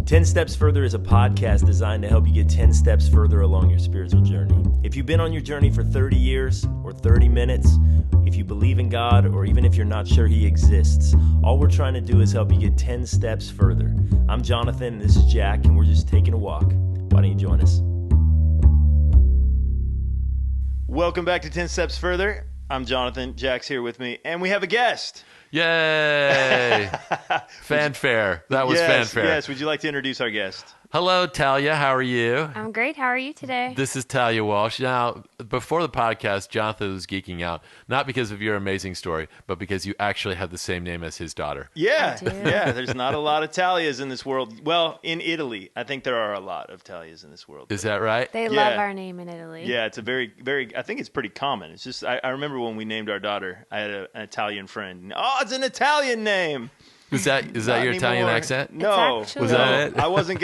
10 Steps Further is a podcast designed to help you get 10 steps further along your spiritual journey. If you've been on your journey for 30 years or 30 minutes, if you believe in God, or even if you're not sure He exists, all we're trying to do is help you get 10 steps further. I'm Jonathan, and this is Jack, and we're just taking a walk. Why don't you join us? Welcome back to 10 Steps Further. I'm Jonathan. Jack's here with me, and we have a guest. Yay! Fanfare. That was fanfare. Yes. Would you like to introduce our guest? Hello, Talia. How are you? I'm great. How are you today? This is Talia Walsh. Now, before the podcast, Jonathan was geeking out, not because of your amazing story, but because you actually have the same name as his daughter. Yeah. I do. Yeah. There's not a lot of Talias in this world. Well, in Italy, I think there are a lot of Talias in this world. Is that right? They Yeah. love our name in Italy. Yeah, it's a very, I think it's pretty common. It's just, I remember when we named our daughter, I had an Italian friend. Oh, it's an Italian name. Is that Not your Italian anymore. accent? No. It's actually- Was that it? I wasn't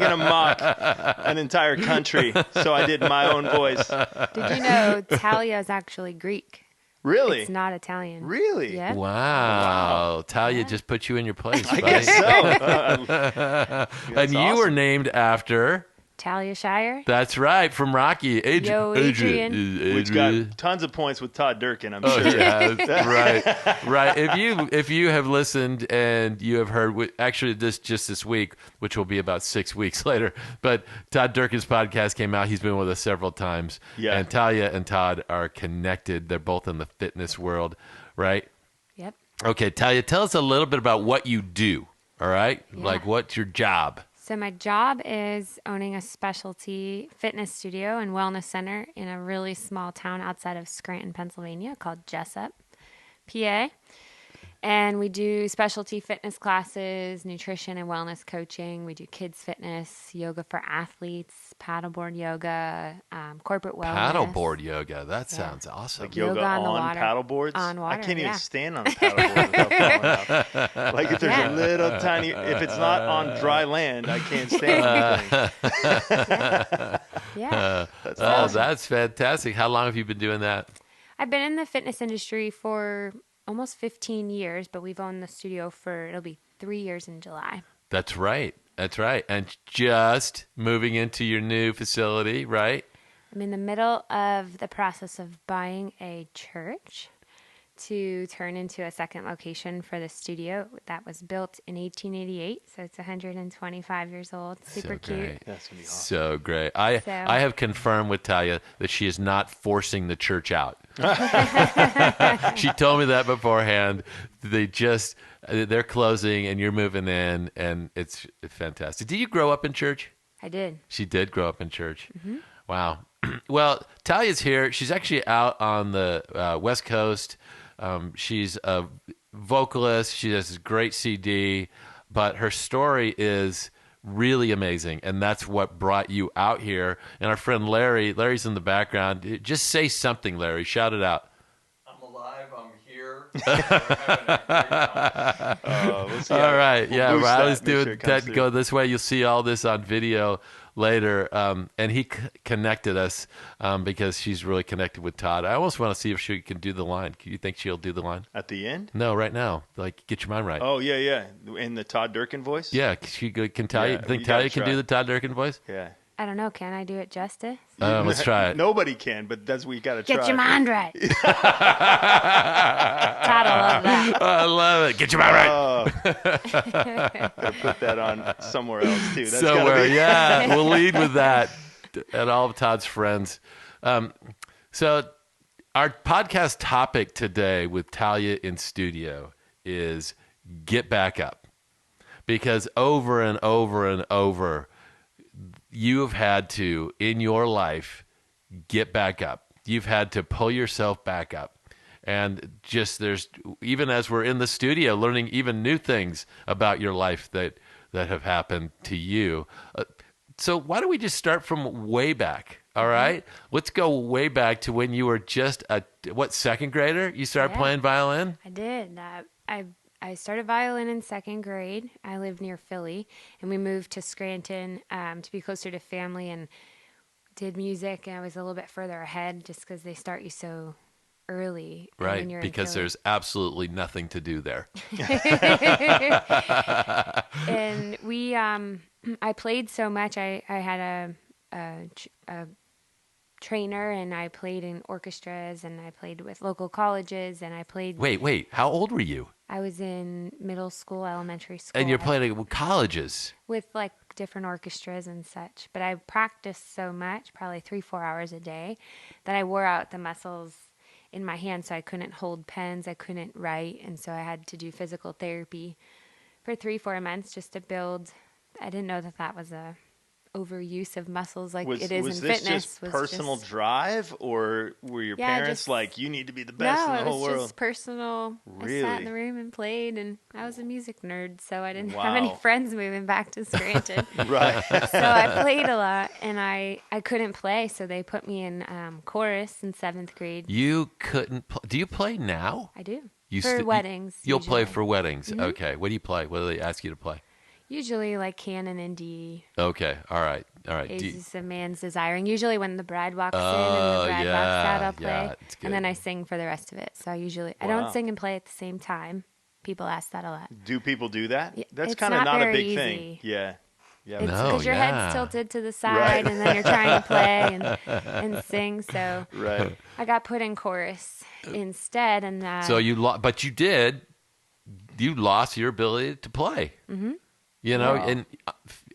gonna mock an entire country, so I did my own voice. Did you know Talia is actually Greek? Really? It's not Italian. Really? Yeah. Wow. Talia just put you in your place, I buddy. guess so. And you were named after... Talia Shire. That's right, from Rocky. Yo, Adrian. Which got tons of points with Todd Durkin, I'm Oh sure. yeah, right. If you have listened and you have heard, actually this week, which will be about 6 weeks later, but Todd Durkin's podcast came out. He's been with us several times. Yeah. And Talia and Todd are connected. They're both in the fitness world, right? Yep. Okay, Talia, tell us a little bit about what you do. All right, Yeah. like what's your job? So my job is owning a specialty fitness studio and wellness center in a really small town outside of Scranton, Pennsylvania called Jessup, PA. And we do specialty fitness classes, nutrition and wellness coaching. We do kids fitness, yoga for athletes, paddleboard yoga, corporate wellness. Paddleboard yoga. That sounds awesome. Like yoga on the on water. paddle boards? On water, I can't even yeah. stand on a paddleboard without falling off. Like if there's Yeah. a little tiny, if it's not on dry land, I can't stand on the thing. Yeah. That's Oh, awesome. that's fantastic. How long have you been doing that? I've been in the fitness industry for almost 15 years, but we've owned the studio it'll be 3 years in July. That's right. That's right. And just moving into your new facility, right? I'm in the middle of the process of buying a church to turn into a second location for the studio that was built in 1888. So it's 125 years old. Super cute. great. That's going to be awesome. So great. I have confirmed with Talia that she is not forcing the church out. She told me that beforehand. They're closing and you're moving in, and it's fantastic. Did you grow up in church? I did. She did grow up in church. Mm-hmm. Wow. Well, Talia's here. She's actually out on the West Coast. She's a vocalist. She has this great CD, but her story is really amazing, and that's what brought you out here. And our friend Larry's in the background. Just say something, Larry. Shout it out. I'm alive. I'm here. We're having a great time. We'll see All how- right. we'll Yeah, boost well, I that, was make sure doing it comes that. through. Go this way. You'll see all this on video later. And he connected us because she's really connected with Todd. I almost want to see if she can do the line. Do you think she'll do the line? At the end? No, right now. Like, get your mind right. Oh, yeah. In the Todd Durkin voice? Yeah, can Talia, Yeah, think you gotta Talia can try. do the Todd Durkin voice? Yeah. I don't know. Can I do it justice? Let's try it. Nobody can, but that's what you got to try. Get your mind right. Todd will love that. I love it. Get your mind right. Gotta put that on somewhere else, too. That's Somewhere, gotta be... yeah. We'll lead with that and all of Todd's friends. So our podcast topic today with Talia in studio is get back up. Because over and over and over, you have had to, in your life, get back up. You've had to pull yourself back up. And even as we're in the studio, learning even new things about your life that have happened to you. So why don't we just start from way back? All right. Let's go way back to when you were just second grader? You started Yeah. playing violin? I did. I started violin in second grade. I lived near Philly, and we moved to Scranton to be closer to family, and did music. And I was a little bit further ahead just because they start you so early. And when Right, you're in because Philly. there's absolutely nothing to do there. And we I played so much. I had a trainer, and I played in orchestras, and I played with local colleges, and I played. Wait, how old were you? I was in middle school, elementary school. And you're playing with colleges. with like different orchestras and such. But I practiced so much, probably 3-4 hours a day, that I wore out the muscles in my hands. So I couldn't hold pens, I couldn't write, and so I had to do physical therapy for 3-4 months just to build. I didn't know that that was a overuse of muscles like it is was in this fitness. just personal drive, or were your parents just- like, you need to be the best in the it whole was world? just personal. I sat Really? in the room and played, and I was a music nerd, so I didn't have any Wow. friends moving back to Scranton. Right. So I played a lot, and I couldn't play, so they put me in chorus in 7th grade. You couldn't do you play now? I do. You For st- weddings. You'll play usually. for weddings. Okay. What do you play? What do they ask you to play? Usually like canon and D. Okay. All right. Is Do you- Is a man's desiring. Usually when the bride walks in and Oh, the bride yeah, walks out, I'll play. yeah, it's good. And then I sing for the rest of it. So I Wow. don't sing and play at the same time. People ask that a lot. Do people do that? Yeah, That's it's kind of not not a very big thing. easy. Yeah. Yeah. It's No, because your yeah. head's tilted to the side, and then you're trying to play and sing. So Right. I got put in chorus instead, and So but you did. You lost your ability to play. Mm-hmm. You know, Wow. and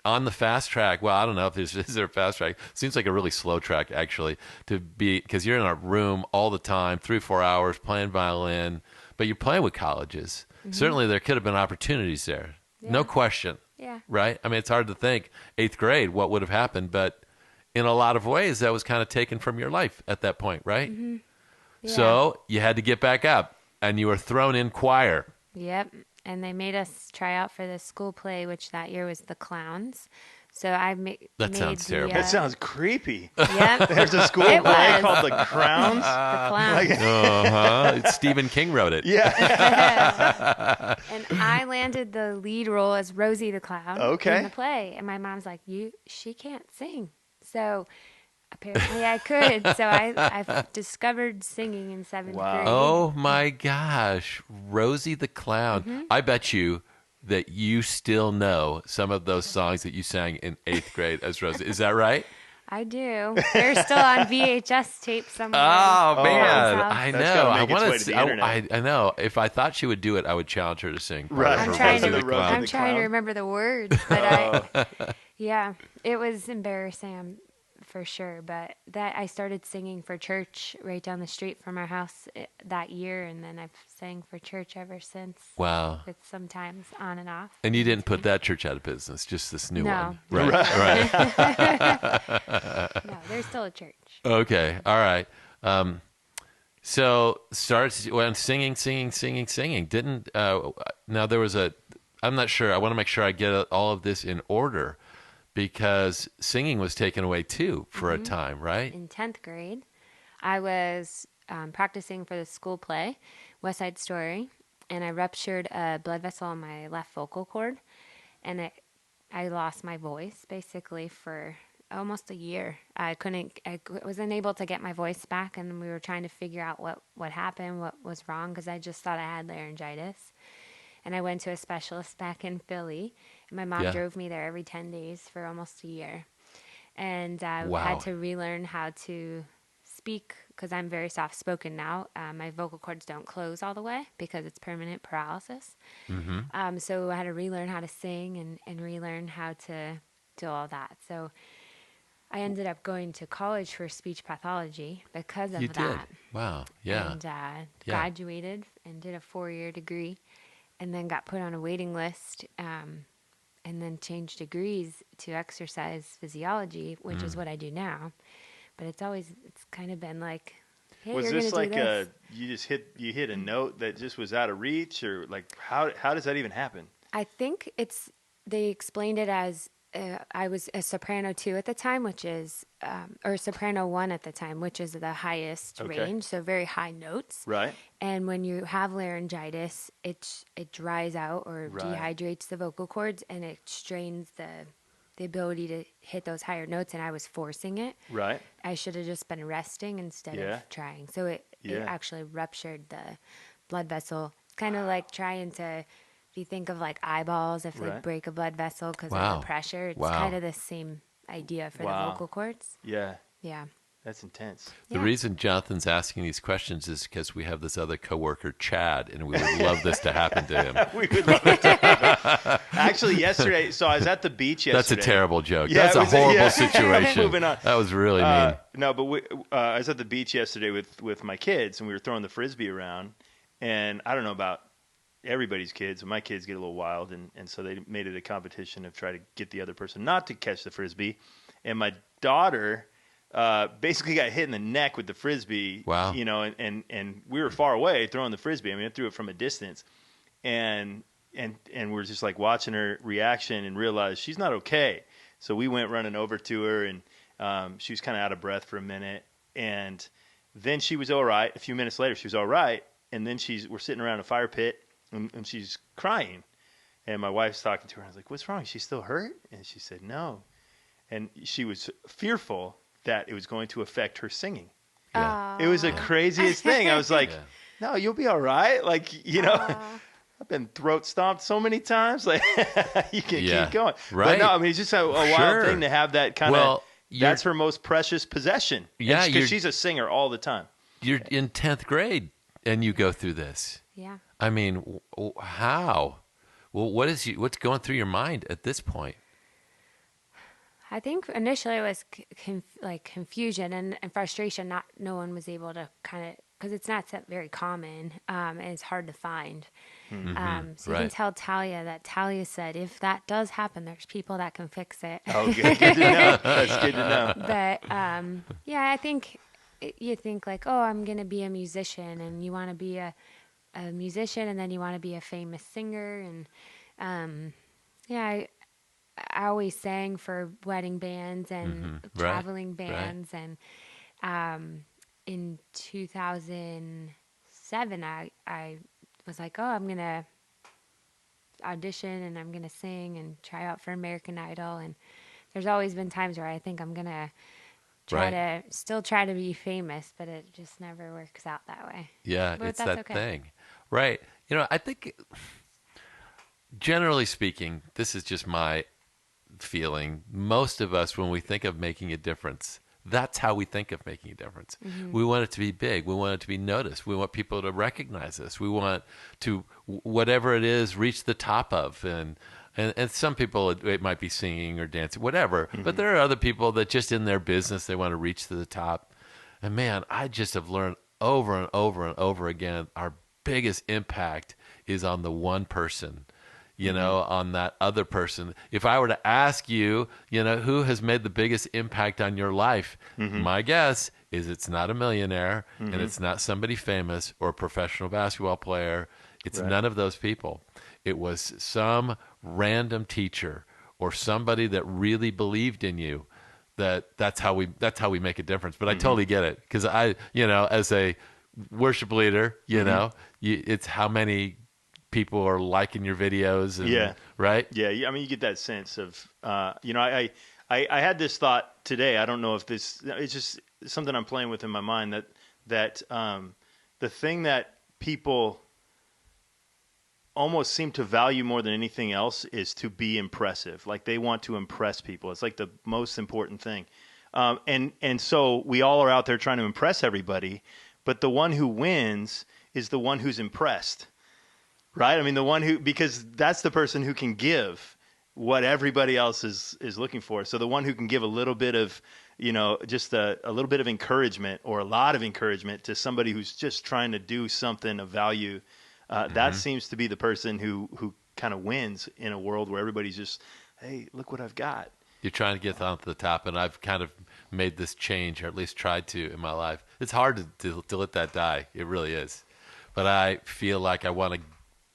on the fast track. Well, I don't know if is there a fast track. Seems like a really slow track actually to be, because you're in a room all the time, 3-4 hours playing violin, but you're playing with colleges. Certainly, there could have been opportunities there. No Yeah. question. Yeah. Right. I mean, it's hard to think 8th grade what would have happened, but in a lot of ways, that was kind of taken from your life at that point, right? Yeah. So you had to get back up, and you were thrown in choir. Yep. And they made us try out for the school play, which that year was The Clowns. So I That sounds the, terrible. That sounds creepy. Yep. There's a school It play was. called The Crowns. The Clowns. Stephen King wrote it. Yeah. And I landed the lead role as Rosie the Clown Okay. in the play. And my mom's like, she can't sing. So apparently I could. So I've discovered singing in 7th Wow. grade. Oh my gosh, Rosie the Clown. Mm-hmm. I bet you that you still know some of those songs that you sang in 8th grade as Rosie. Is that right? I do. They're still on VHS tape somewhere. Oh man, Mom's I house. That's know. gotta I make its want way to the internet. I know. If I thought she would do it, I would challenge her to sing. part Right. of I'm her trying Rosie to the Rosie Clown. I'm the trying to Clown. remember the words, but yeah, it was embarrassing for sure. But that I started singing for church right down the street from our house that year, and then I've sang for church ever since. Wow. With sometimes on and off. And you didn't put that church out of business, just this new No. one. Right. Right. No, there's still a church. Okay. All right. So starts when singing. Didn't now there was a. I'm not sure. I want to make sure I get all of this in order, because singing was taken away too for a time, right? In 10th grade, I was practicing for the school play, West Side Story, and I ruptured a blood vessel on my left vocal cord, and I lost my voice basically for almost a year. I wasn't able to get my voice back, and we were trying to figure out what happened, what was wrong, because I just thought I had laryngitis. And I went to a specialist back in Philly, and my mom Yeah. drove me there every 10 days for almost a year. And I Wow. had to relearn how to speak, because I'm very soft-spoken now. My vocal cords don't close all the way because it's permanent paralysis. So I had to relearn how to sing and relearn how to do all that. So I ended up going to college for speech pathology because of You did. that. Wow. Yeah. And graduated and did a 4-year degree, and then got put on a waiting list, and then changed degrees to exercise physiology, which is what I do now. But it's kind of been like, hey, Was you're this gonna like do this. you hit a note that just was out of reach, or like how does that even happen? I think they explained it as I was a soprano 2 at the time, which is, or soprano 1 at the time, which is the highest Okay. range, so very high notes. Right. And when you have laryngitis, it dries out or Right. dehydrates the vocal cords, and it strains the ability to hit those higher notes. And I was forcing it. Right. I should have just been resting instead Yeah. of trying. So it actually ruptured the blood vessel. It's kind of like trying to, if you think of like eyeballs, if they break a blood vessel because of the pressure, it's kind of the same idea for the vocal cords. Yeah. Yeah. That's intense. The reason Jonathan's asking these questions is because we have this other coworker, Chad, and we would love this to happen to him. We would love it to happen. Actually, yesterday, so I was at the beach yesterday. That's a terrible joke. Yeah, That's a horrible situation. Moving on. That was really mean. No, but I was at the beach yesterday with my kids, and we were throwing the Frisbee around. And I don't know about everybody's kids, but my kids get a little wild, and so they made it a competition of trying to get the other person not to catch the Frisbee. And my daughter basically got hit in the neck with the Frisbee. Wow. You know, and we were far away throwing the Frisbee. I mean, I threw it from a distance. And we're just like watching her reaction and realized she's not okay. So we went running over to her, and she was kind of out of breath for a minute. And then she was all right. A few minutes later, she was all right. And then we're sitting around a fire pit, and she's crying. And my wife's talking to her. I was like, "What's wrong? Is she still hurt?" And she said, "No." And she was fearful that it was going to affect her singing. Yeah. It was the craziest thing. I was like, "No, you'll be all right." Like, you know, I've been throat stomped so many times. Like, you can keep going. Right. But no, I mean, it's just a wild thing to have that kind of, that's her most precious possession. Yeah. Because she's a singer all the time. You're in 10th grade and you go through this. Yeah. I mean, how? Well, what's going through your mind at this point? I think initially it was confusion and frustration. No one was able to kind of, because it's not very common, and it's hard to find. So you can tell Talia that Talia said, if that does happen, there's people that can fix it. Oh, good to know. That's good to know. But I think you think like, oh, I'm gonna be a musician, and you want to be a musician, and then you want to be a famous singer, and I always sang for wedding bands and traveling bands, and in 2007 I was like, oh, I'm gonna audition and I'm gonna sing and try out for American Idol, and there's always been times where I think I'm gonna try to be famous, but it just never works out that way. Yeah, but it's that thing. Right. You know, I think generally speaking, this is just my feeling. Most of us, when we think of making a difference, that's how we think of making a difference. We want it to be big. We want it to be noticed. We want people to recognize us. We want to, whatever it is, reach the top of. And some people, it might be singing or dancing, whatever. But there are other people that just in their business, they want to reach to the top. And man, I just have learned over and over and over again, our biggest impact is on the one person, you know, on that other person. If I were to ask you, you know, who has made the biggest impact on your life, my guess is it's not a millionaire and it's not somebody famous or a professional basketball player. It's none of those people. It was some random teacher or somebody that really believed in you. That's how we make a difference. But I totally get it, because I, you know, as a worship leader, you know, it's how many people are liking your videos, and, right? Yeah, I mean, you get that sense of, you know, I had this thought today. I don't know if it's just something I'm playing with in my mind, that the thing that people almost seem to value more than anything else is to be impressive. Like, they want to impress people. It's like the most important thing. And so we all are out there trying to impress everybody, but the one who wins is the one who's impressed. Right? I mean, the one who, because that's the person who can give what everybody else is looking for. So the one who can give a little bit of, you know, just a little bit of encouragement or a lot of encouragement to somebody who's just trying to do something of value, that seems to be the person who kind of wins in a world where everybody's just, hey, look what I've got. You're trying to get on to the top, and I've kind of made this change, or at least tried to, in my life. It's hard to let that die. It really is. But I feel like I want to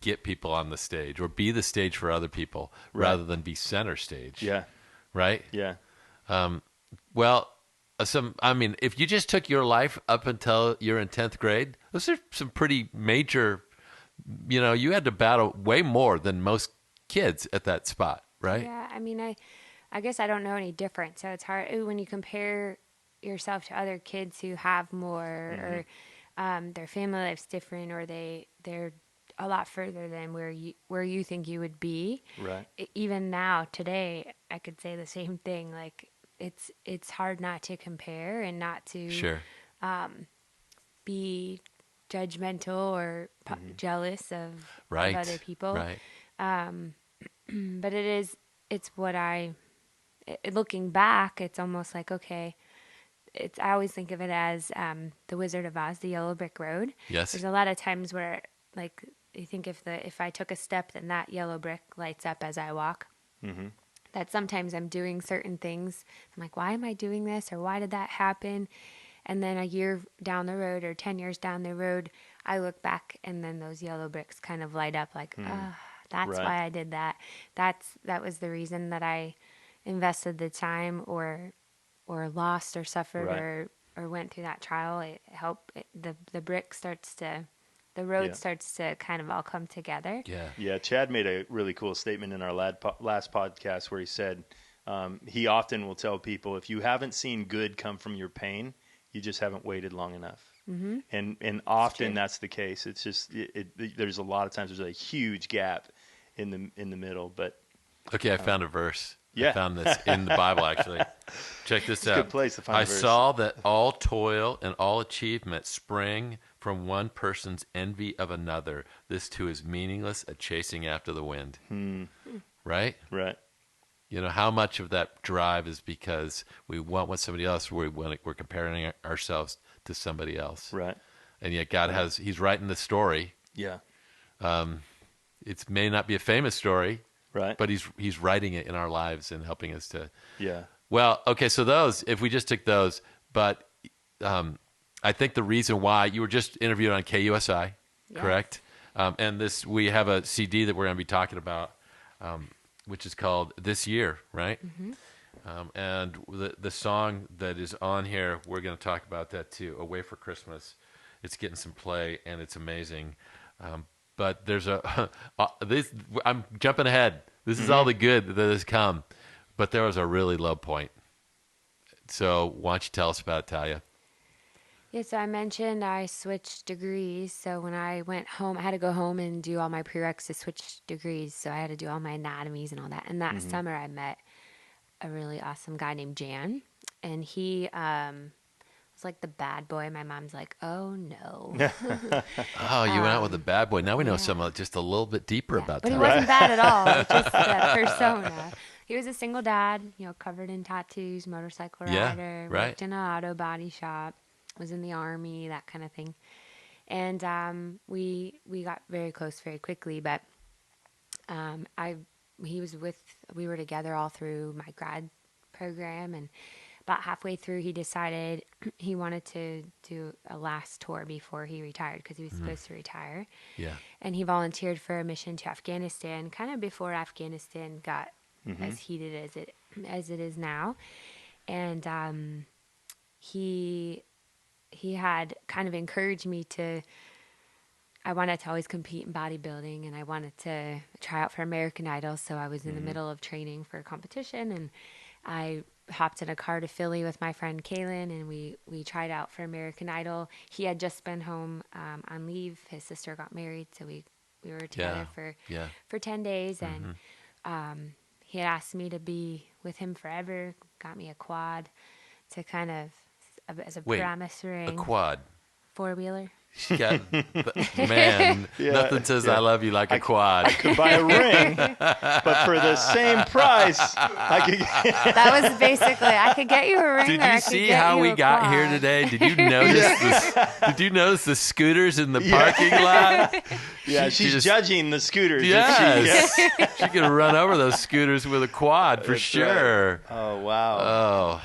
get people on the stage, or be the stage for other people, rather than be center stage. Yeah. Right? Yeah. Well, I mean, if you just took your life up until you're in 10th grade, those are some pretty major, you know, you had to battle way more than most kids at that spot, right? Yeah. I mean, I guess I don't know any different. So it's hard when you compare yourself to other kids who have more, or their family life's different, or they're a lot further than where you think you would be. Right. Even now, today, I could say the same thing. Like it's hard not to compare and not to Sure. be judgmental or jealous of Right. other people. Right. But it's what looking back, it's almost like, okay, I always think of it as the Wizard of Oz, the Yellow Brick Road. Yes. There's a lot of times where, like, you think if I took a step, then that yellow brick lights up as I walk. Mm-hmm. That sometimes I'm doing certain things. I'm like, why am I doing this? Or why did that happen? And then a year down the road or 10 years down the road, I look back and then those yellow bricks kind of light up like, that's Right. why I did that. That was the reason that I invested the time or lost or suffered Right. or went through that trial. It helped. The brick starts to, the road Yeah. starts to kind of all come together. Yeah. Yeah, Chad made a really cool statement in our last podcast where he said he often will tell people, if you haven't seen good come from your pain, you just haven't waited long enough. Mm-hmm. And often true. that's the case. It's just there's a lot of times there's a huge gap in the middle. But Okay, I found a verse. yeah. I found this in the Bible, actually. Check this out. a good place to find I a verse. saw that all toil and all achievement spring from one person's envy of another. This too is meaningless, a chasing after the wind. Right? right, You know, how much of that drive is because we want what somebody else, we're comparing ourselves to somebody else. right, And yet God he's writing the story. yeah, It may not be a famous story, right, but he's writing it in our lives and helping us to. yeah, Well, okay, so those, if we just took those, but I think the reason why you were just interviewed on KUSI, Yes. correct? And we have a CD that we're going to be talking about, which is called This Year, right? And the song that is on here, we're going to talk about that too, Away for Christmas. It's getting some play, and it's amazing. But there's I'm jumping ahead. This is all the good that has come. But there was a really low point. So why don't you tell us about it, Talia? Yeah, so I mentioned I switched degrees. So when I went home, I had to go home and do all my prereqs to switch degrees. So I had to do all my anatomies and all that. And that summer I met a really awesome guy named Jan. And he was like the bad boy. My mom's like, oh, no. Oh, you went out with a bad boy. Now we know something just a little bit deeper about But he Talia. wasn't bad at all. Just the persona. He was a single dad, covered in tattoos, motorcycle Yeah, rider, right. worked in an auto body shop, was in the army, that kind of thing. And we got very close very quickly. But we were together all through my grad program, and about halfway through, he decided he wanted to do a last tour before he retired because he was supposed to retire. Yeah. And he volunteered for a mission to Afghanistan, kind of before Afghanistan got as heated as it is now. And he had kind of encouraged me I wanted to always compete in bodybuilding, and I wanted to try out for American Idol. So I was in the middle of training for a competition, and I hopped in a car to Philly with my friend Kaylin, and we tried out for American Idol. He had just been home on leave. His sister got married, so we were together for 10 days, and he had asked me to be with him forever, got me a quad to kind of, as a promise ring. A quad. Four-wheeler. She got, man, nothing says I love you like a quad. could buy a ring, but for the same price, I could. That was basically, I could get you a ring. Did or I you could see get how you we a got quad. here today? Did you notice Did you notice the scooters in the parking lot? Yeah, She she's just- judging the scooters. if Yes. she- She could run over those scooters with a quad for That's sure. Oh wow. Oh,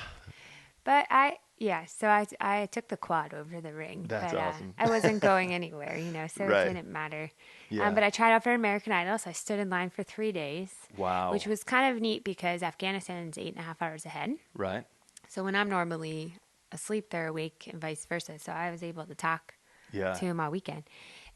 But so I took the quad over the ring. That's but, awesome. I wasn't going anywhere, so Right. it didn't matter. Yeah. But I tried out for American Idol, so I stood in line for 3 days. Wow. Which was kind of neat because Afghanistan is 8.5 hours ahead. Right. So when I'm normally asleep, they're awake and vice versa. So I was able to talk Yeah. to him all weekend.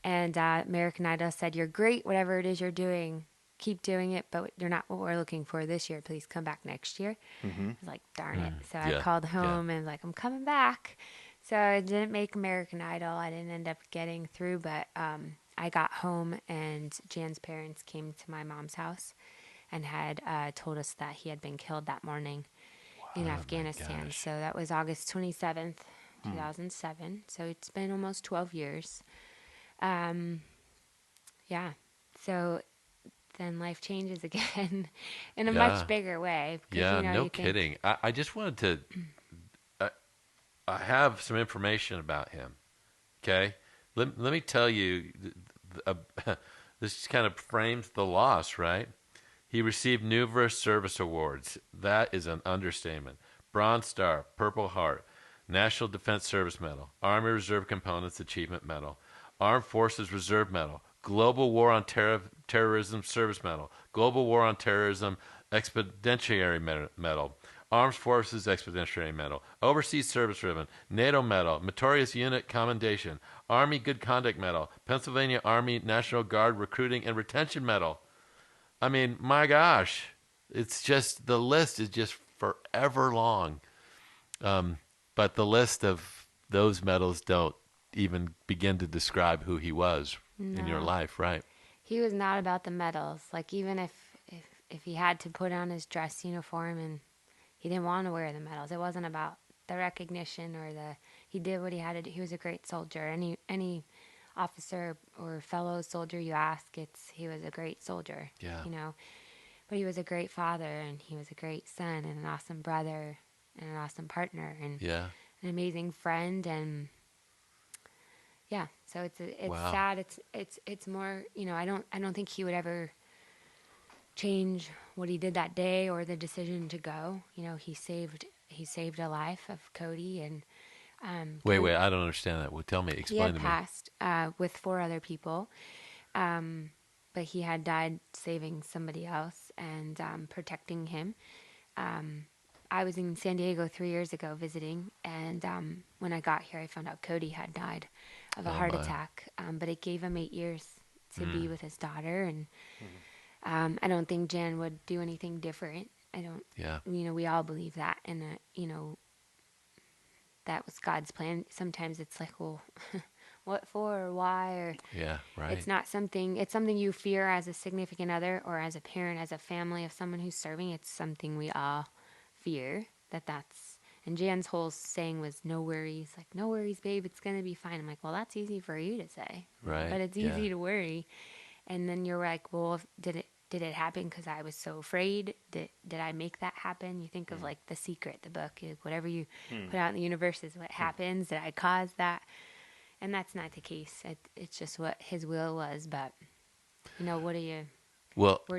And American Idol said, "You're great, whatever it is you're doing. Keep doing it, but you're not what we're looking for this year. Please come back next year." I was like, darn it. So Yeah, I called home and like, I'm coming back. So I didn't make American Idol. I didn't end up getting through, but I got home and Jan's parents came to my mom's house and had told us that he had been killed that morning in Afghanistan. gosh. So that was August 27th, 2007. So it's been almost 12 years. Yeah. So then life changes again in a Yeah. much bigger way. Because, Yeah, you know, no you think- kidding. I just wanted to. I have some information about him. Okay, let me tell you. This kind of frames the loss, right? He received numerous service awards. That is an understatement. Bronze Star, Purple Heart, National Defense Service Medal, Army Reserve Components Achievement Medal, Armed Forces Reserve Medal, Global War on Terrorism Service Medal, Global War on Terrorism Expeditionary Medal, Armed Forces Expeditionary Medal, Overseas Service Ribbon, NATO Medal, Meritorious Unit Commendation, Army Good Conduct Medal, Pennsylvania Army National Guard Recruiting and Retention Medal. I mean, my gosh, it's just, the list is just forever long. But the list of those medals don't even begin to describe who he was in your No. life, right? He was not about the medals. Like, even if he had to put on his dress uniform and he didn't want to wear the medals, it wasn't about the recognition or he did what he had to do. He was a great soldier. Any officer or fellow soldier you ask, he was a great soldier. Yeah. You know, but he was a great father, and he was a great son and an awesome brother and an awesome partner and Yeah. an amazing friend. And yeah, so it's Wow. sad. It's more, you know, I don't think he would ever change what he did that day or the decision to go. You know, he saved a life of Cody, and Wait, I don't understand that. Well, tell me, he explain had to me. passed with 4 other people, but he had died saving somebody else and protecting him. I was in San Diego 3 years ago visiting, and when I got here, I found out Cody had died of a Oh, heart my. attack. But it gave him 8 years to be with his daughter, and I don't think Jan would do anything different. I don't. Yeah. You know, we all believe that, and you know, that was God's plan. Sometimes it's like, well, what for or why, or Yeah, right. it's not something. It's something you fear as a significant other or as a parent, as a family of someone who's serving. It's something we all fear. That's. And Jan's whole saying was, "No worries." Like, "No worries, babe. It's gonna be fine." I'm like, "Well, that's easy for you to say, Right, but it's yeah. easy to worry." And then you're like, "Well, did it happen because I was so afraid? Did I make that happen?" You think of like The Secret, the book, whatever you put out in the universe is what happens. Did I cause that? And that's not the case. It's just what His will was. But you know, where do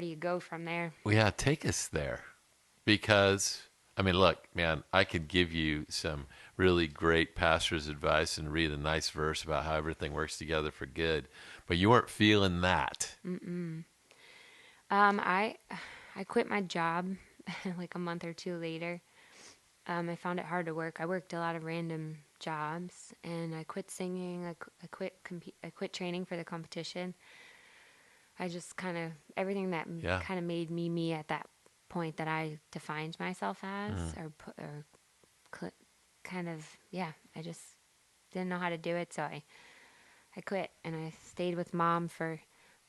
you go from there? Well, yeah, take us there. Because, I mean, look, man, I could give you some really great pastor's advice and read a nice verse about how everything works together for good, but you weren't feeling that. I quit my job like a month or 2 later. I found it hard to work. I worked a lot of random jobs, and I quit singing. I quit training for the competition. I just kind of everything that Yeah. kind of made me at that point that I defined myself as, kind of, yeah. I just didn't know how to do it, so I quit, and I stayed with Mom for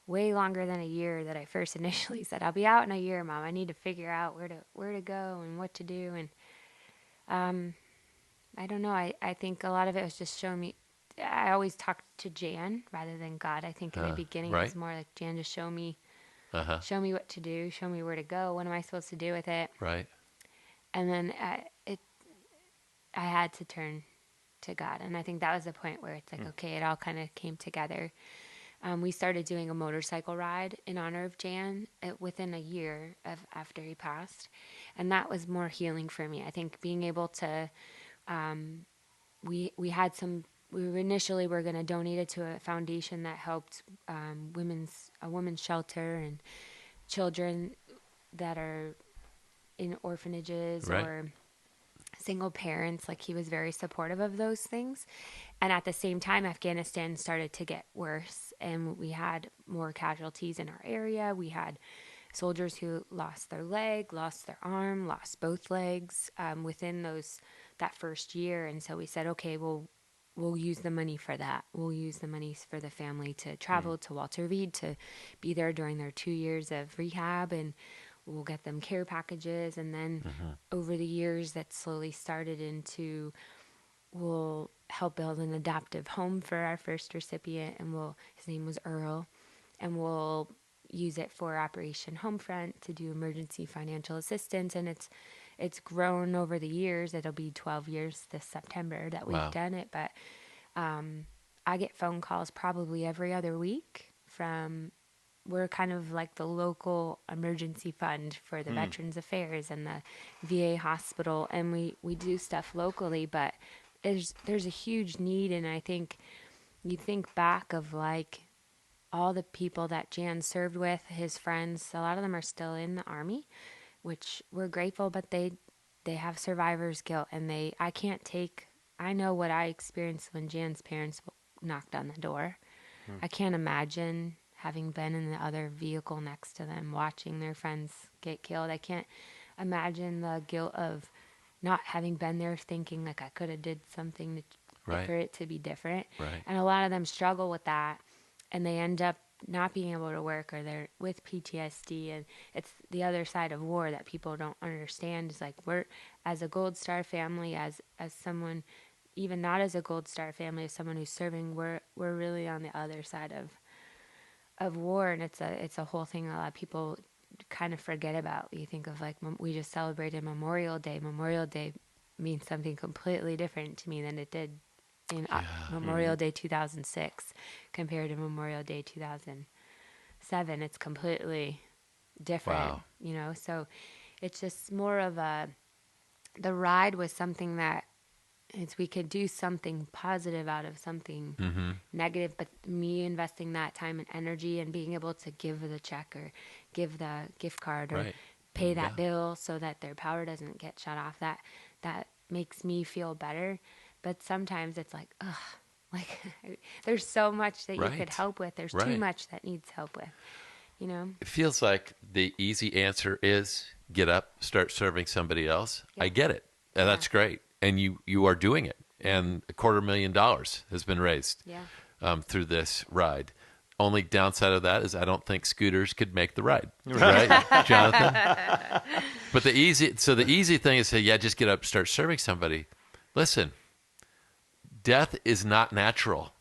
way longer than a year that I first initially said. I'll be out in a year, Mom. I need to figure out where to go and what to do. And I don't know. I think a lot of it was just showing me. I always talked to Jan rather than God. I think in the beginning it right. was more like, Jan, just show me Uh-huh. what to do, show me where to go. What am I supposed to do with it? Right. And then I had to turn to God, and I think that was the point where it's like, okay, it all kind of came together. We started doing a motorcycle ride in honor of Jan within a year after he passed, and that was more healing for me. I think being able to, we initially were going to donate it to a foundation that helped a women's shelter and children that are in orphanages Right. or single parents. Like, he was very supportive of those things. And at the same time, Afghanistan started to get worse, and we had more casualties in our area. We had soldiers who lost their leg, lost their arm, lost both legs within that first year. And so we said, okay, well, we'll use the money for that. We'll use the money for the family to travel to Walter Reed, to be there during their 2 years of rehab, and we'll get them care packages. And then over the years, that slowly started into, we'll help build an adoptive home for our first recipient, and his name was Earl, and we'll use it for Operation Homefront to do emergency financial assistance. And it's grown over the years. It'll be 12 years this September that we've done it. But I get phone calls probably every other week we're kind of like the local emergency fund for the Veterans Affairs and the VA hospital. And we do stuff locally, but there's a huge need. And I think you think back of like all the people that Jan served with, his friends, a lot of them are still in the Army, which we're grateful, but they have survivor's guilt, and I know what I experienced when Jan's parents knocked on the door. I can't imagine having been in the other vehicle next to them, watching their friends get killed. I can't imagine the guilt of not having been there, thinking like I could have did something for it to be different. Right. And a lot of them struggle with that, and they end up not being able to work, or they're with PTSD. And it's the other side of war that people don't understand. Is like, we're, as a Gold Star family, as someone, even not as a Gold Star family, as someone who's serving, we're really on the other side of war. And it's a whole thing a lot of people kind of forget about. You think of like, we just celebrated Memorial Day. Memorial Day means something completely different to me than it did in Memorial Day 2006 compared to Memorial Day 2007. It's completely different, so it's just more of the ride was something that we could do something positive out of something negative, but me investing that time and energy and being able to give the check or give the gift card or pay that bill so that their power doesn't get shut off, that makes me feel better. But sometimes it's like, ugh, like there's so much that you could help with. There's too much that needs help with, It feels like the easy answer is get up, start serving somebody else. I get it. And that's great. And you are doing it. And $250,000 has been raised through this ride. Only downside of that is I don't think scooters could make the ride. Right, Jonathan? But the easy thing is say, just get up, start serving somebody. Listen. Death is not natural.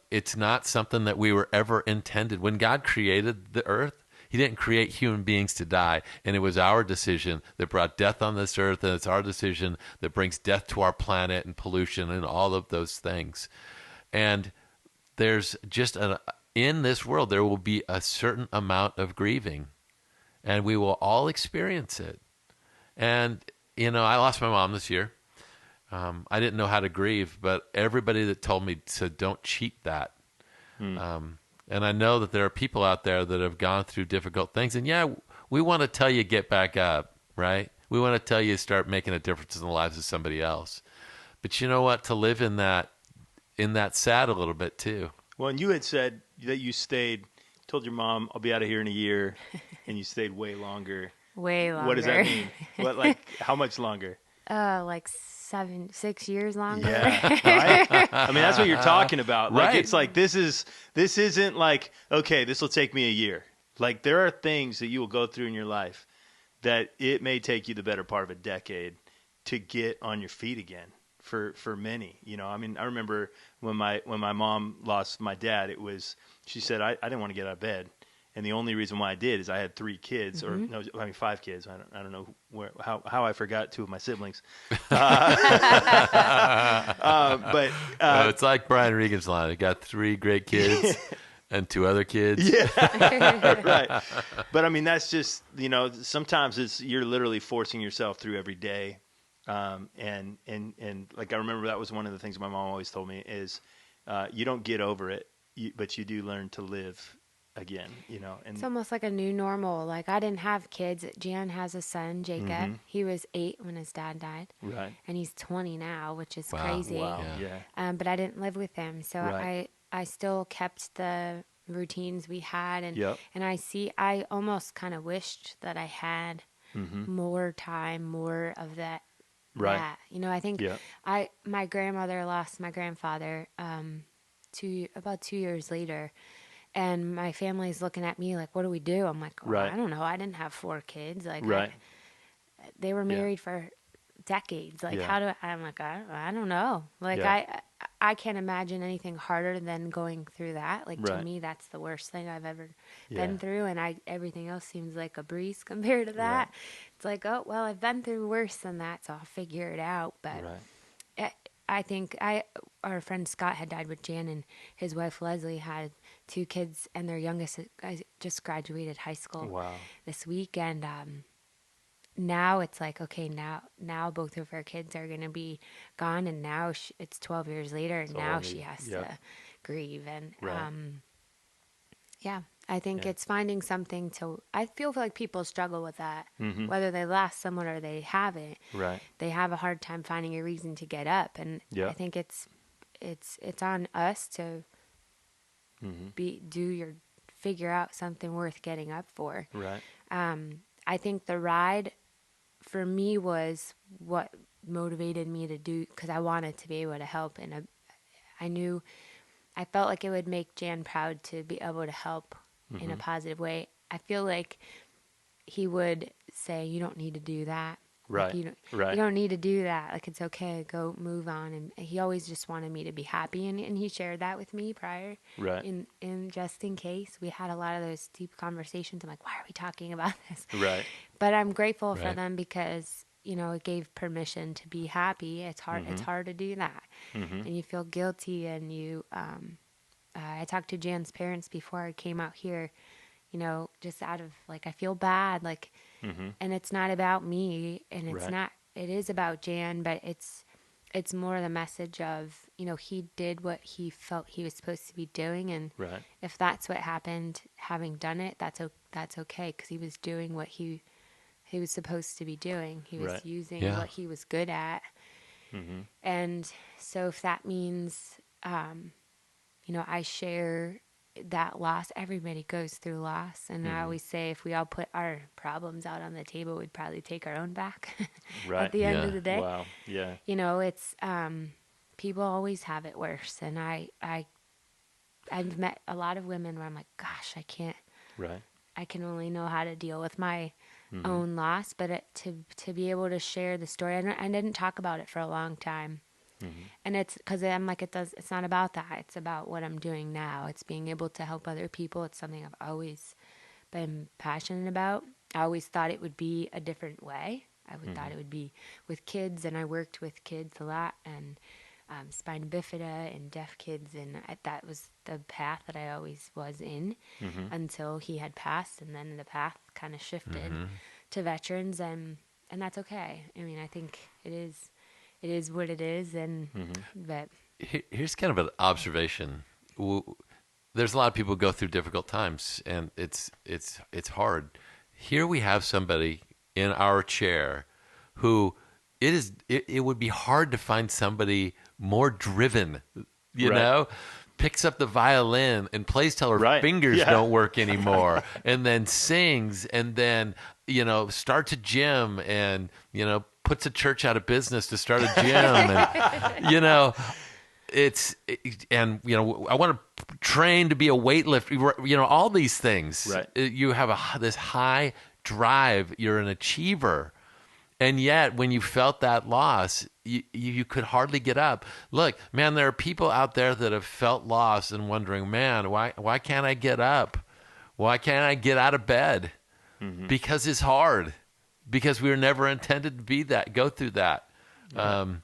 It's not something that we were ever intended. When God created the earth, he didn't create human beings to die. And it was our decision that brought death on this earth. And it's our decision that brings death to our planet and pollution and all of those things. And there's just in this world, there will be a certain amount of grieving. And we will all experience it. And, I lost my mom this year. I didn't know how to grieve, but everybody that told me said, don't cheat that. And I know that there are people out there that have gone through difficult things. And we want to tell you get back up, right? We want to tell you start making a difference in the lives of somebody else. But you know what? To live in that sad a little bit too. Well, and you had said that you told your mom, I'll be out of here in a year, and you stayed way longer. Way longer. What does that mean? How much longer? Like 6 years longer. Yeah, right? I mean, that's what you're talking about. Like, Right. it's like, this isn't like, okay, this will take me a year. Like, there are things that you will go through in your life that it may take you the better part of a decade to get on your feet again for many, I mean, I remember when my mom lost my dad, she said, I didn't want to get out of bed. And the only reason why I did is I had 3 kids, or 5 kids. I don't know how I forgot 2 of my siblings. But it's like Brian Regan's line. I got 3 great kids and 2 other kids. Yeah, right. But I mean, that's just sometimes you're literally forcing yourself through every day. And like I remember that was one of the things my mom always told me is you don't get over it, but you do learn to live again, and it's almost like a new normal. Like, I didn't have kids. Jan has a son, Jacob. He was 8 when his dad died, right, and he's 20 now, which is crazy. Wow. Yeah. But I didn't live with him, so Right. I still kept the routines we had, and Yep. and I almost kind of wished that I had more time, more of that Right. that. You know, I think Yeah. my grandmother lost my grandfather about 2 years later, and my family's looking at me like, what do we do? I'm like, well, Right. I don't know. I didn't have 4 kids. Like, Right. they were Yeah. married for decades. Like, Yeah. I'm like, I don't know. Like, Yeah. I can't imagine anything harder than going through that. Like, to Right. me, that's the worst thing I've ever Yeah. been through. And everything else seems like a breeze compared to that. Right. It's like, oh, well, I've been through worse than that, so I'll figure it out. But Right. I think our friend Scott had died with Jan, and his wife Leslie had 2 kids, and their youngest just graduated high school Wow. this week. And now it's like, okay, now both of her kids are gonna be gone, and now it's 12 years later, and It's a now whole she new- has yep. to grieve. And Right. yeah, I think Yeah. it's finding something to. I feel like people struggle with that, Mhm. whether they lost someone or they haven't. Right. They have a hard time finding a reason to get up, and Yeah. I think it's on us to Mhm. figure out something worth getting up for. Right. I think the ride for me was what motivated me to do, because I wanted to be able to help, and I felt like it would make Jan proud to be able to help in a positive way. I feel like he would say, "You don't need to do that. Right. Like, you Right. don't need to do that. Like, it's okay. Go move on." And he always just wanted me to be happy, and he shared that with me prior. Right. In just in case, we had a lot of those deep conversations. I'm like, why are we talking about this? Right. But I'm grateful for Right. them, because it gave permission to be happy. It's hard. It's hard to do that, and you feel guilty. And I talked to Jan's parents before I came out here. Just out of like, I feel bad, like, and it's not about me, and it's Right. not. It is about Jan, but it's more the message of he did what he felt he was supposed to be doing, and Right. if that's what happened, having done it, that's okay, because he was doing what he was supposed to be doing. He was Right. using Yeah. what he was good at. And so if that means, I share that loss. Everybody goes through loss. And I always say, if we all put our problems out on the table, we'd probably take our own back Right. at the end Yeah. of the day. Wow. Yeah. It's, people always have it worse. And I've met a lot of women where I'm like, gosh, Right. I can only know how to deal with my own loss, but to be able to share the story, I didn't talk about it for a long time, and it's because I'm like, it's not about that. It's about what I'm doing now. It's being able to help other people. It's something I've always been passionate about. I always thought it would be a different way. Thought it would be with kids, and I worked with kids a lot, and spina bifida and deaf kids, and that was the path that I always was in until he had passed, and then the path kind of shifted to veterans, and that's okay. I mean, I think it is what it is, and but Here's kind of an observation. There's a lot of people who go through difficult times, and it's hard. Here we have somebody in our chair who it would be hard to find somebody more driven, Right. picks up the violin and plays till her Right. fingers Yeah. don't work anymore, and then sings, and then starts a gym, and puts a church out of business to start a gym, and I want to train to be a weightlifter, all these things. Right. You have this high drive. You're an achiever. And yet, when you felt that loss, you could hardly get up. Look, man, there are people out there that have felt loss and wondering, man, why can't I get up? Why can't I get out of bed? Because it's hard. Because we were never intended to go through that. Right.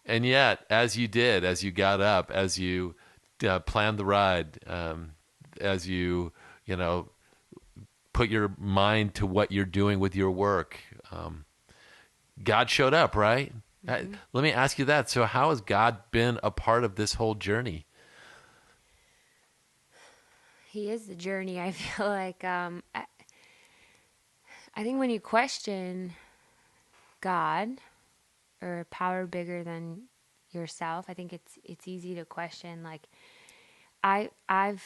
And yet, as you got up, as you planned the ride, as you put your mind to what you're doing with your work, God showed up, right? Let me ask you that. So how has God been a part of this whole journey? he is the journey. I feel like I think when you question God or a power bigger than yourself, I think it's easy to question. Like, I've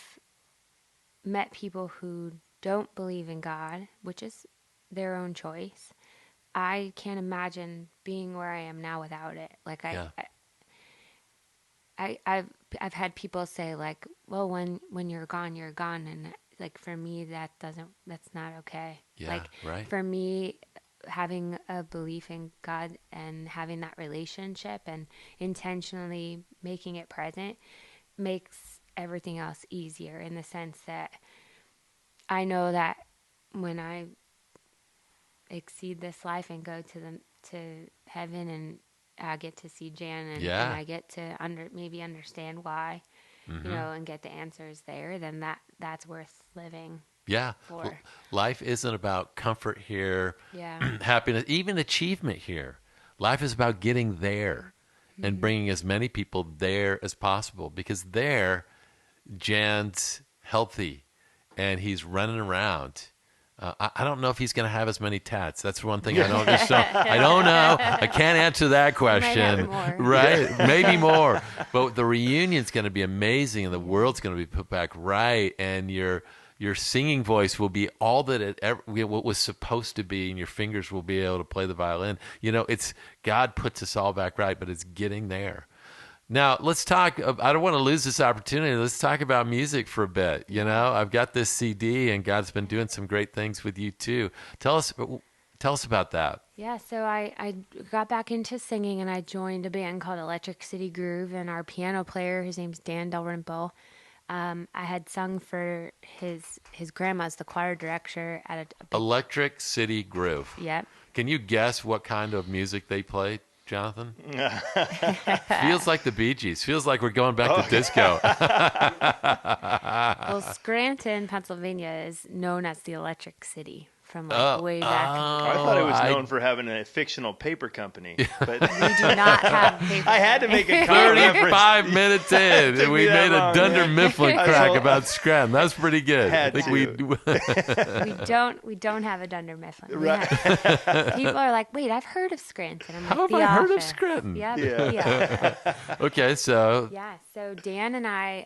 met people who don't believe in God, which is their own choice, I can't imagine being where I am now without it. Like Yeah. I've had people say like, well, when you're gone, and like for me that's not okay. Yeah, like right. for me, having a belief in God and having that relationship and intentionally making it present makes everything else easier, in the sense that I know that when I exceed this life and go to heaven, and I get to see Jan, and Yeah. I get to maybe understand why, Mm-hmm. and get the answers there, then that's worth living Yeah. for. Life isn't about comfort here, Yeah. happiness, even achievement here. Life is about getting there and bringing as many people there as possible, because there, Jan's healthy and he's running around. I don't know if he's going to have as many tats. That's one thing I don't. I don't know. I can't answer that question. more. Right? Maybe more. But the reunion's going to be amazing, and the world's going to be put back right, and your singing voice will be all that it ever what was supposed to be, and your fingers will be able to play the violin. It's God puts us all back right, but it's getting there. Now, let's talk. I don't want to lose this opportunity. Let's talk about music for a bit. I've got this CD, and God's been doing some great things with you too. Tell us about that. Yeah, so I got back into singing, and I joined a band called Electric City Groove, and our piano player, his name's Dan Dalrymple. I had sung for his grandma's the choir director at a big, Electric City Groove. Yep. Can you guess what kind of music they play, Jonathan? Feels like the Bee Gees. Feels like we're going back to disco. Well, Scranton, Pennsylvania is known as the Electric City from way back. I thought it was known for having a fictional paper company, but We do not have paper. I had to make a common reference. 35 minutes in, Took and we me that made a long, Dunder man. Mifflin I crack saw- about Scranton. That's pretty good. Had I think to. We don't have a Dunder Mifflin. Right. People are like, wait, I've heard of Scranton. I'm like, How have The I heard of Office. Scranton? Yep, Yeah. The Office. Okay, so Yeah, so Dan and I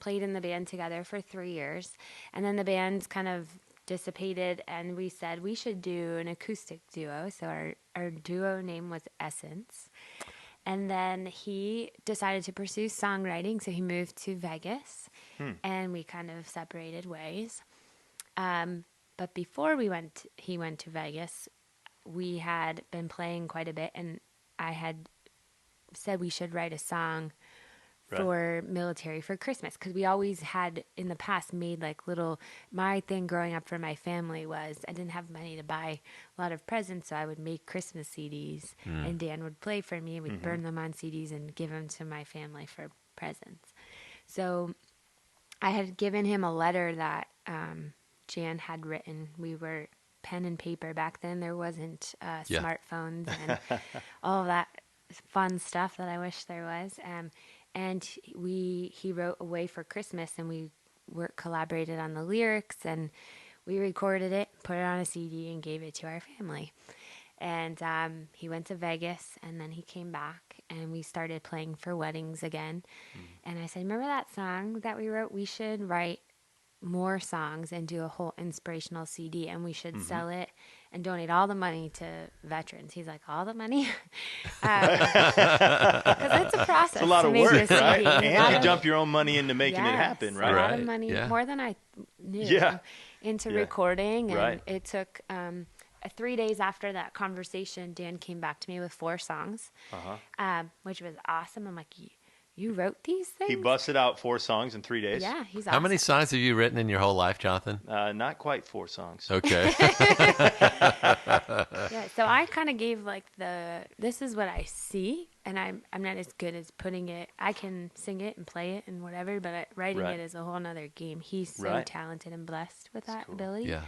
played in the band together for 3 years, and then the band's kind of dissipated, and we said we should do an acoustic duo. So our duo name was Essence. And then he decided to pursue songwriting, so he moved to Vegas, and we kind of separated ways. But before he went to Vegas, we had been playing quite a bit, and I had said we should write a song for military for Christmas, because we always had in the past made my thing growing up for my family was I didn't have money to buy a lot of presents, so I would make Christmas CDs and Dan would play for me, and we'd burn them on CDs and give them to my family for presents. So I had given him a letter that Jan had written. We were pen and paper back then. There wasn't smartphones and all that fun stuff that I wish there was. And he wrote Away for Christmas, and we collaborated on the lyrics, and we recorded it, put it on a CD, and gave it to our family. And he went to Vegas, and then he came back, and we started playing for weddings again. And I said, remember that song that we wrote? We should write more songs and do a whole inspirational CD, and we should sell it and donate all the money to veterans. He's like, all the money? Because it's a process. It's a lot to of make work, a right? CD. And you dump your own money into making it happen, A right? lot of Right, money, yeah. more than I knew, Yeah. into Yeah. recording. And Right. it took 3 days after that conversation, Dan came back to me with 4 songs, which was awesome. I'm like, you wrote these things? He busted out 4 songs in 3 days. Yeah, he's awesome. how many songs have you written in your whole life, Jonathan? Not quite 4 songs. Okay. Yeah, so I kind of gave this is what I see, and I'm not as good as putting it. I can sing it and play it and whatever, but writing Right. it is a whole nother game. He's so Right. talented and blessed with that ability. Yeah.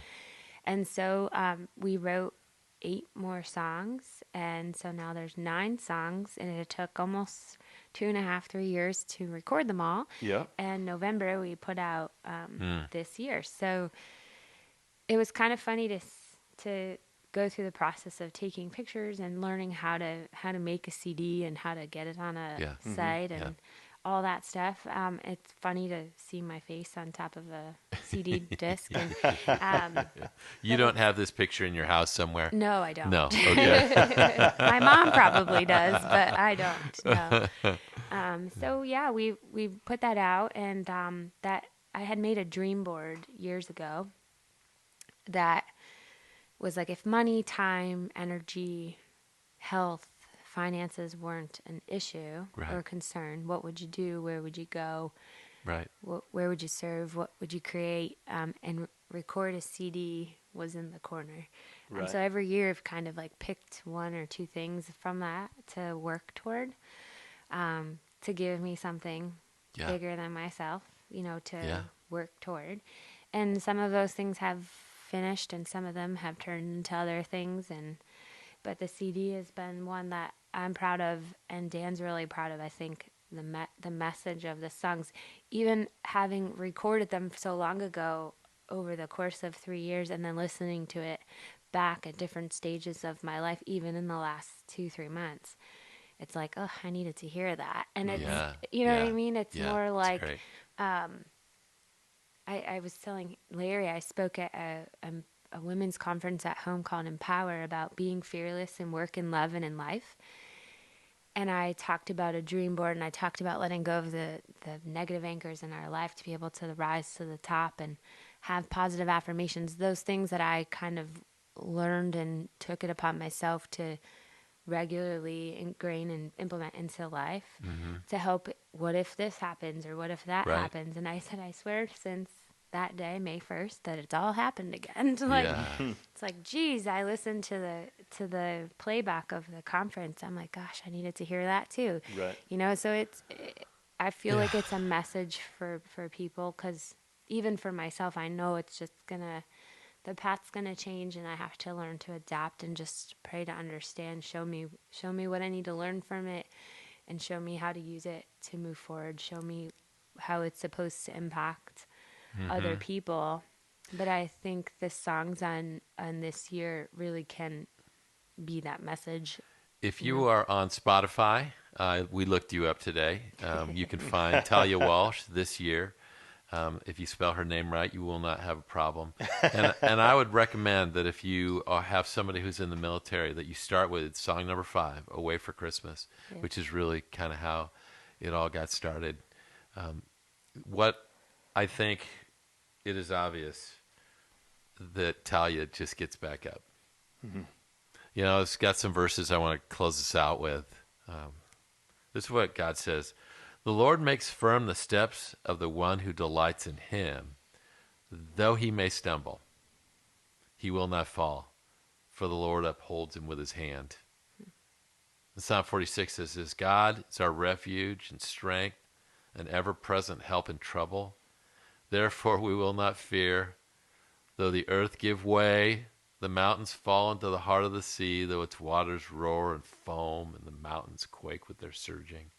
And so we wrote 8 more songs, and so now there's 9 songs, and it took almost 2.5, 3 years to record them all. Yep. And November we put out this year. So it was kind of funny to go through the process of taking pictures and learning how to make a CD and how to get it on a Yeah. site and Yeah. all that stuff. It's funny to see my face on top of a CD disc. And, You don't have this picture in your house somewhere? no, I don't. No. Okay. My mom probably does, but I don't. No. So yeah, we put that out, and that I had made a dream board years ago that was like, if money, time, energy, health, finances weren't an issue Right. or concern, what would you do? Where would you go? Right. Where would you serve? What would you create? And record a CD was in the corner. Right. So every year I've kind of like picked one or two things from that to work toward, to give me something Yeah. bigger than myself, to Yeah. work toward. And some of those things have finished, and some of them have turned into other things. But the CD has been one that I'm proud of, and Dan's really proud of. I think the message of the songs, even having recorded them so long ago over the course of 3 years, and then listening to it back at different stages of my life, even in the last 2-3 months, it's like, oh, I needed to hear that. And it's, Yeah. you know what I Yeah. mean? It's Yeah. more It's like, great. I was telling Larry, I spoke at a women's conference at home called Empower about being fearless in work and love and in life. And I talked about a dream board, and I talked about letting go of the negative anchors in our life to be able to rise to the top and have positive affirmations, those things that I kind of learned and took it upon myself to regularly ingrain and implement into life to help. What if this happens, or what if that Right. happens? And I said, I swear, since that day, May 1st, that it's all happened again. Like, Yeah. it's like, geez, I listened to the playback of the conference. I'm like, gosh, I needed to hear that too. Right. So I feel like it's a message for people, because even for myself, I know it's just the path's gonna change, and I have to learn to adapt and just pray to understand. Show me what I need to learn from it, and show me how to use it to move forward. Show me how it's supposed to impact other people. But I think the songs on this year really can be that message. If you are on Spotify, we looked you up today. You can find Talia Walsh this year. If you spell her name right, you will not have a problem. And I would recommend that if you have somebody who's in the military, that you start with song number 5, Away for Christmas, which is really kind of how it all got started. What I think it is obvious that Talia just gets back up. It's got some verses I want to close this out with. This is what God says. The Lord makes firm the steps of the one who delights in him. Though he may stumble, he will not fall, for the Lord upholds him with his hand. Psalm 46 says, God is our refuge and strength, an ever-present help in trouble. Therefore we will not fear, though the earth give way, the mountains fall into the heart of the sea, though its waters roar and foam, and the mountains quake with their surging.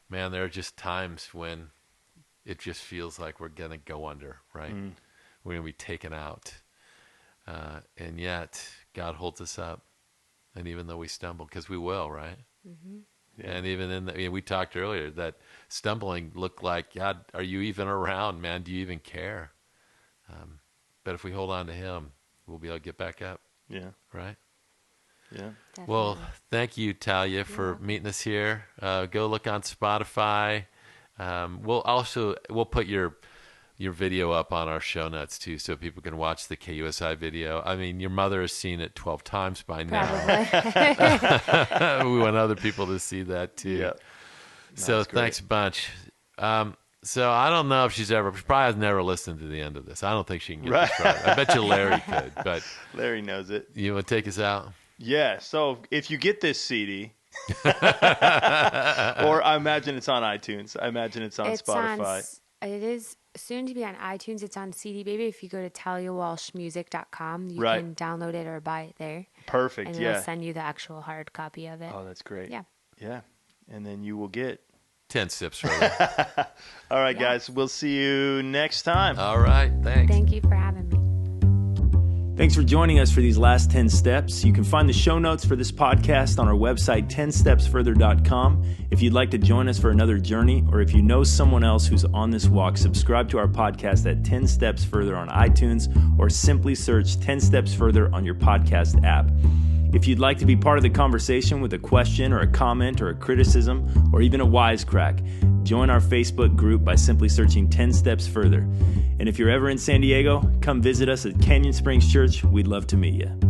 Man, there are just times when it just feels like we're going to go under, right? We're going to be taken out. And yet, God holds us up. And even though we stumble, because we will, right? Yeah. And even we talked earlier that stumbling looked like, God, are you even around, man? Do you even care? But if we hold on to him, we'll be able to get back up, Yeah. right? Yeah. Well, Definitely. thank you, Talia, for meeting us here. Go look on Spotify. We'll put your video up on our show notes too, so people can watch the KUSI video. I mean, your mother has seen it 12 times by now. Probably. We want other people to see that too. Yeah. So That's great. thanks a bunch. So I don't know if she probably has never listened to the end of this. I don't think she can get this right. I bet you Larry could, but Larry knows it. you want to take us out? Yeah. So if you get this CD, or I imagine it's on iTunes. I imagine it's on Spotify. It is soon to be on iTunes. It's on CD Baby. If you go to TaliaWalshMusic.com, you Right. can download it or buy it there. Perfect. And Yeah. it'll send you the actual hard copy of it. Oh, that's great. Yeah. Yeah. And then you will get. 10 sips further. All right, Yeah. guys. We'll see you next time. All right. Thanks. Thank you for having me. Thanks for joining us for these last 10 steps. You can find the show notes for this podcast on our website, 10stepsfurther.com. If you'd like to join us for another journey, or if you know someone else who's on this walk, subscribe to our podcast at 10 Steps Further on iTunes, or simply search 10 Steps Further on your podcast app. If you'd like to be part of the conversation with a question or a comment or a criticism or even a wisecrack, join our Facebook group by simply searching 10 Steps Further. And if you're ever in San Diego, come visit us at Canyon Springs Church. We'd love to meet you.